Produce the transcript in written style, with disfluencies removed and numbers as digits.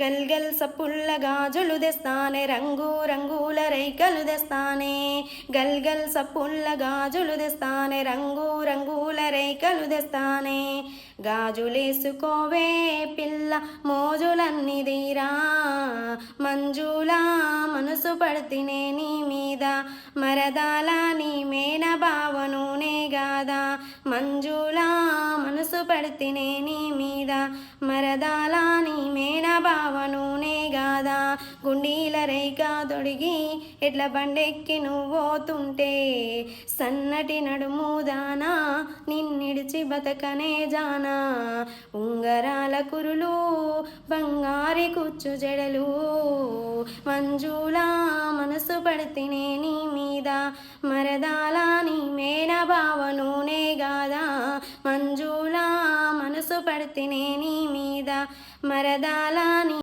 గల్ గల్ సప్పుల్ల గాజులు తెస్తానే, రంగు రంగుల రైకలు తెస్తానే. గల్ గల్ సప్పుల్ల గాజులు తెస్తానే, రంగు రంగుల రైకలు తెస్తానే. గాజులేసుకోవే పిల్ల మోజులన్నీ తీరా, మంజులా మనసు పడితినే నీ మీద, మరదాల నీ మేన భావనునే గాదా. మంజులా మనసు పడితినే నీ మీద, మరదాల నీ మేన భావనునే గాదా. గుండీల రేఖ తొడిగి ఎట్ల బండెక్కి నువ్వోతుంటే, సన్నటి నడుముదానా నిన్నిడిచి బతకనే జానా. ఉంగరాల కురులు బంగారి కుచ్చు జడలు, మంజులా మనసు పడితినే నీ మీద, మరదాల నీ మేన భావనునే గాదా. మంజులా మనసు పడితినే నీ మీద, మరదాల నీ